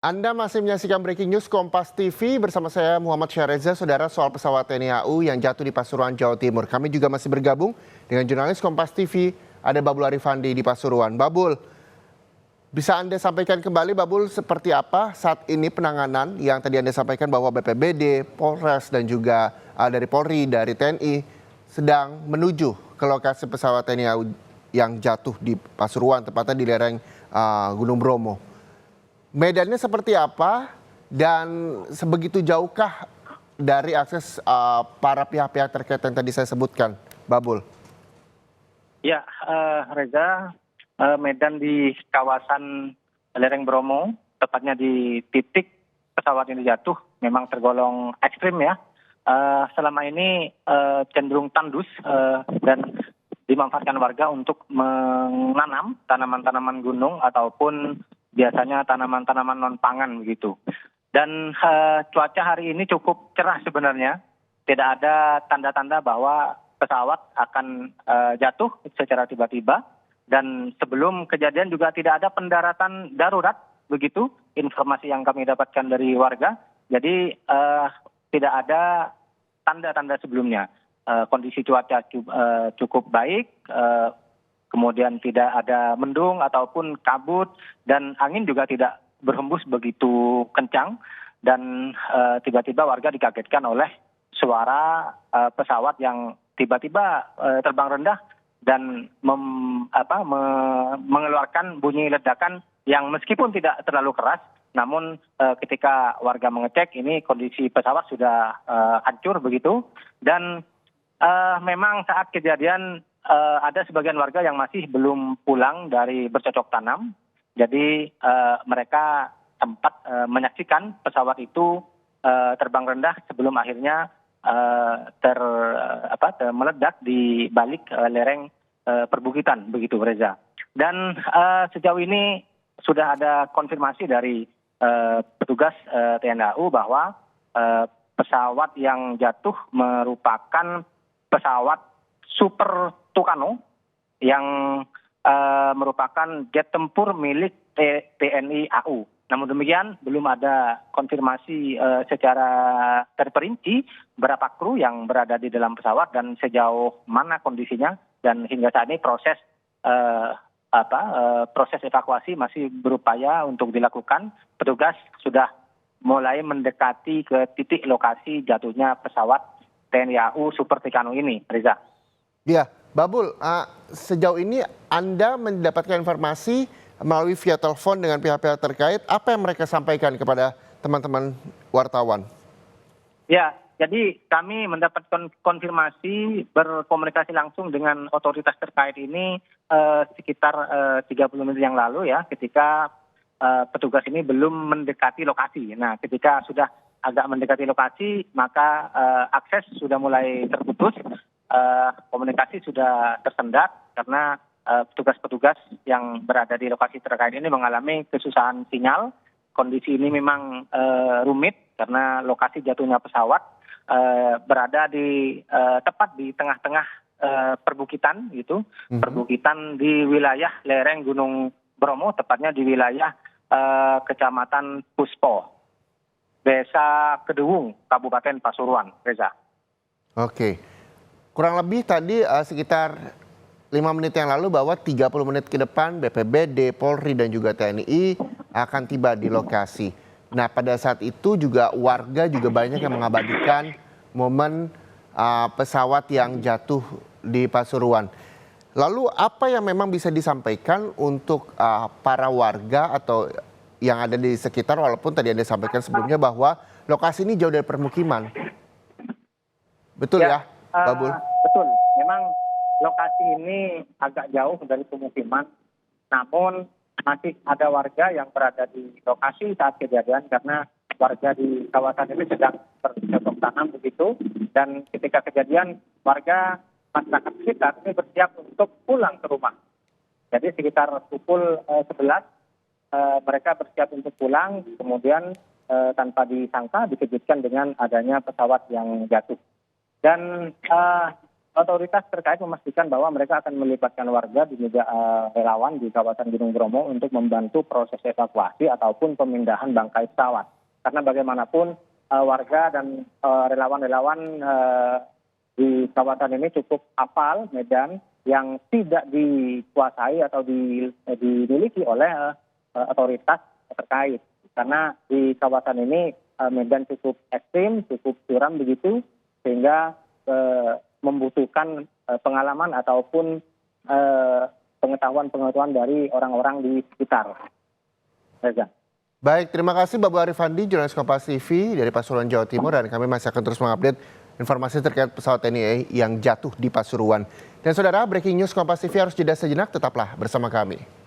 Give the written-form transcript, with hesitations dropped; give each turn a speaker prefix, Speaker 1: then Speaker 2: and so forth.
Speaker 1: Anda masih menyaksikan Breaking News Kompas TV bersama saya Muhammad Syareza, saudara, soal pesawat TNI AU yang jatuh di Pasuruan, Jawa Timur. Kami juga masih bergabung dengan jurnalis Kompas TV, ada Babul Arifandi di Pasuruan. Babul, bisa Anda sampaikan kembali, Babul, seperti apa saat ini penanganan yang tadi Anda sampaikan bahwa BPBD, Polres, dan juga dari Polri, dari TNI sedang menuju ke lokasi pesawat TNI AU yang jatuh di Pasuruan, tepatnya di lereng Gunung Bromo. Medannya seperti apa dan sebegitu jauhkah dari akses para pihak-pihak terkait yang tadi saya sebutkan, Babul?
Speaker 2: Ya, Reza, medan di kawasan lereng Bromo, tepatnya di titik pesawat ini jatuh, memang tergolong ekstrim ya. Selama ini cenderung tandus dan dimanfaatkan warga untuk menanam tanaman-tanaman gunung ataupun biasanya tanaman-tanaman non pangan begitu. Dan cuaca hari ini cukup cerah sebenarnya, tidak ada tanda-tanda bahwa pesawat akan jatuh secara tiba-tiba. Dan sebelum kejadian juga tidak ada pendaratan darurat begitu, informasi yang kami dapatkan dari warga. Jadi tidak ada tanda-tanda sebelumnya. Kondisi cuaca cukup baik. Kemudian tidak ada mendung ataupun kabut dan angin juga tidak berhembus begitu kencang dan tiba-tiba warga dikagetkan oleh suara pesawat yang tiba-tiba terbang rendah dan mengeluarkan bunyi ledakan yang meskipun tidak terlalu keras, namun ketika warga mengecek ini kondisi pesawat sudah hancur begitu. Dan memang saat kejadian ada sebagian warga yang masih belum pulang dari bercocok tanam. Jadi mereka sempat menyaksikan pesawat itu terbang rendah sebelum akhirnya meledak di balik lereng perbukitan begitu, Reza. Dan sejauh ini sudah ada konfirmasi dari petugas TNI AU bahwa pesawat yang jatuh merupakan pesawat Super Tucano yang merupakan jet tempur milik TNI AU. Namun demikian belum ada konfirmasi secara terperinci berapa kru yang berada di dalam pesawat dan sejauh mana kondisinya, dan hingga saat ini proses evakuasi masih berupaya untuk dilakukan. Petugas sudah mulai mendekati ke titik lokasi jatuhnya pesawat TNI AU Super Tucano ini, Reza.
Speaker 1: Ya, Babul, sejauh ini Anda mendapatkan informasi melalui via telepon dengan pihak-pihak terkait, apa yang mereka sampaikan kepada teman-teman wartawan?
Speaker 2: Ya, jadi kami mendapatkan konfirmasi berkomunikasi langsung dengan otoritas terkait ini sekitar 30 menit yang lalu ya, ketika petugas ini belum mendekati lokasi. Nah, ketika sudah agak mendekati lokasi, maka akses sudah mulai terputus. Komunikasi sudah tersendat karena petugas-petugas yang berada di lokasi terkait ini mengalami kesusahan sinyal. Kondisi ini memang rumit karena lokasi jatuhnya pesawat berada di tepat di tengah-tengah perbukitan gitu, perbukitan di wilayah lereng Gunung Bromo, tepatnya di wilayah Kecamatan Puspo, Desa Kedewung, Kabupaten Pasuruan, Reza.
Speaker 1: Oke. Kurang lebih tadi sekitar 5 menit yang lalu bahwa 30 menit ke depan BPBD, Polri, dan juga TNI akan tiba di lokasi. Nah, pada saat itu juga warga juga banyak yang mengabadikan momen pesawat yang jatuh di Pasuruan. Lalu apa yang memang bisa disampaikan untuk para warga atau yang ada di sekitar, walaupun tadi Anda sampaikan sebelumnya bahwa lokasi ini jauh dari permukiman. Betul ya, Babul?
Speaker 2: Betul, memang lokasi ini agak jauh dari pemukiman, namun masih ada warga yang berada di lokasi saat kejadian karena warga di kawasan ini sedang bercocok tanam begitu. Dan ketika kejadian, warga masyarakat sekitar ini bersiap untuk pulang ke rumah. Jadi sekitar pukul 11 mereka bersiap untuk pulang, kemudian tanpa disangka dikejutkan dengan adanya pesawat yang jatuh. Dan otoritas terkait memastikan bahwa mereka akan melibatkan warga di relawan di kawasan Gunung Bromo untuk membantu proses evakuasi ataupun pemindahan bangkai pesawat. Karena bagaimanapun warga dan relawan-relawan di kawasan ini cukup hafal medan yang tidak dikuasai atau dimiliki oleh otoritas terkait. Karena di kawasan ini medan cukup ekstrim, cukup curam begitu, sehingga membutuhkan pengalaman ataupun pengetahuan-pengetahuan dari orang-orang di sekitar. Reza.
Speaker 1: Baik, terima kasih Bapak Arif Handi, jurnalis Kompas TV dari Pasuruan, Jawa Timur, dan kami masih akan terus mengupdate informasi terkait pesawat TNI yang jatuh di Pasuruan. Dan saudara, breaking news Kompas TV harus jeda sejenak, tetaplah bersama kami.